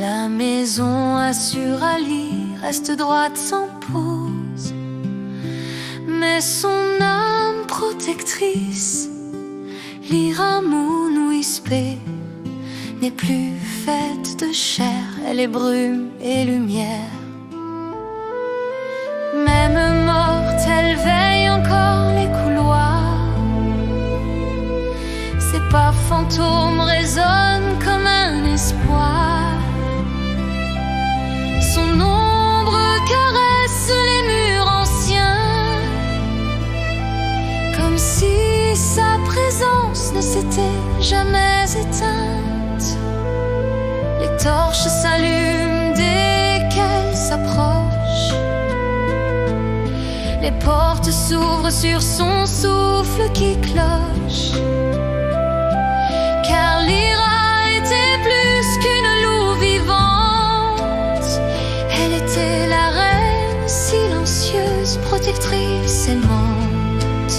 La maison assure Ali reste droite sans pause, mais son âme protectrice, l'Ira Mounouispé, n'est plus faite de chair, elle est brume et lumière. Même morte, elle veille encore les couloirs. Ses pas fantômes résonnent comme un espoir. Son ombre caresse les murs anciens, comme si sa présence ne s'était jamais éteinte. Les torches s'allument dès qu'elle s'approche. Les portes s'ouvrent sur son souffle qui cloche. Car l'Ira était plus qu'une loup vivante. Elle était la reine silencieuse, protectrice, aimante.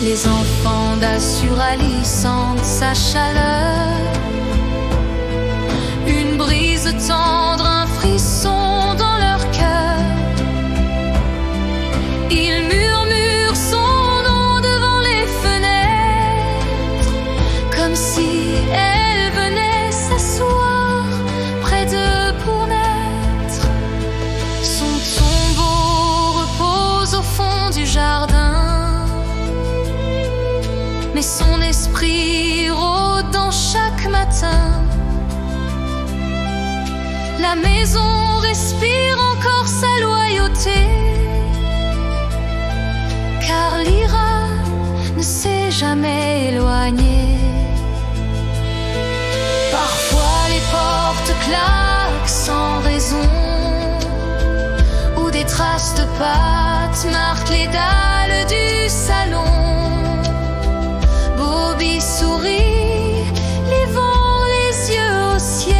Les enfants d'Assur Ali sentent sa chaleur. Une brise tendre, un frisson dans leur cœur. Ils murmurent son nom devant les fenêtres, comme si elle venait s'asseoir près d'eux pour naître. Son tombeau repose au fond du jardin, mais son esprit rôde dans chaque matin. La maison respire encore sa loyauté, car l'Ira ne s'est jamais éloignée. Parfois les portes claquent sans raison, ou des traces de pattes marquent les dalles du salon. Bobby sourit, levant les yeux au ciel.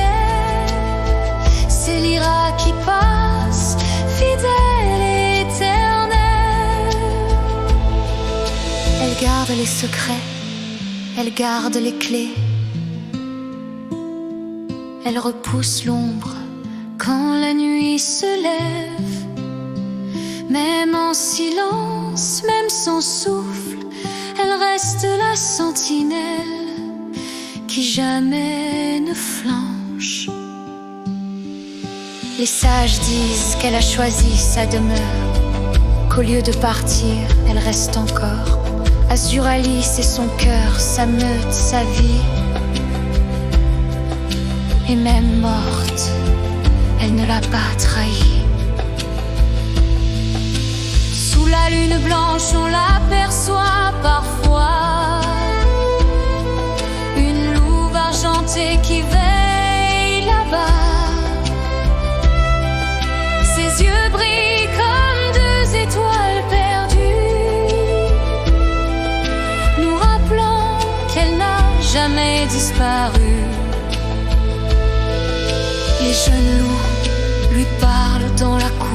C'est l'Ira qui passe, fidèle et éternelle. Elle garde les secrets, elle garde les clés. Elle repousse l'ombre quand la nuit se lève. Même en silence, même sans souffle, elle reste la sentinelle qui jamais ne flanche. Les sages disent qu'elle a choisi sa demeure, qu'au lieu de partir, elle reste encore. Assur Ali, c'est son cœur, sa meute, sa vie. Et même morte, elle ne l'a pas trahi. Sous la lune blanche, on l'aperçoit parfois, une louve argentée qui veille là-bas. Ses yeux brillent comme deux étoiles perdues, nous rappelant qu'elle n'a jamais disparu. Les jeunes loups lui parlent dans la cour.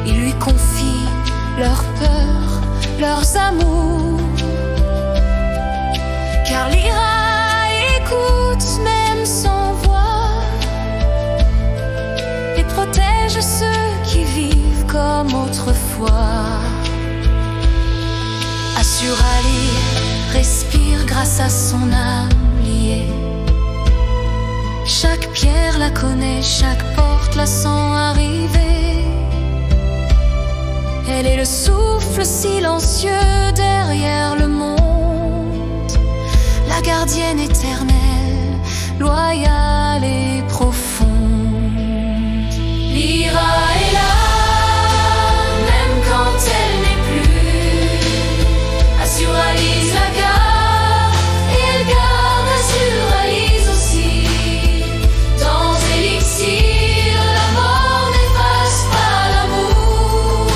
Ils lui confient leurs peurs, leurs amours. Car l'Ira écoute même sans voix et protège ceux qui vivent comme autrefois. Assur Ali respire grâce à son âme liée. Chaque pierre la connaît, chaque porte la sent arriver. Elle est le souffle silencieux derrière le monde, la gardienne éternelle, loyale et profonde. L'Ira est là, même quand elle n'est plus. Assur Ali la garde, et elle garde Assur Ali aussi. Dans Élixir, la mort n'efface pas l'amour,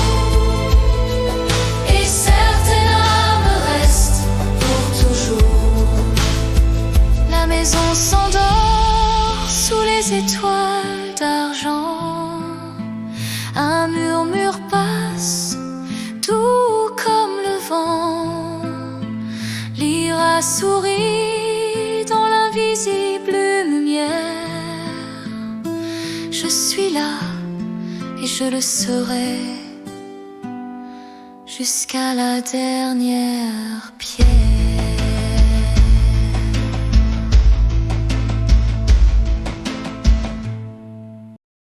et certaines âmes restent pour toujours. La maison s'endort sous les étoiles d'argent. Un murmure passe, doux comme le vent. L'Ira sourit dans l'invisible je le serai jusqu'à la dernière pierre.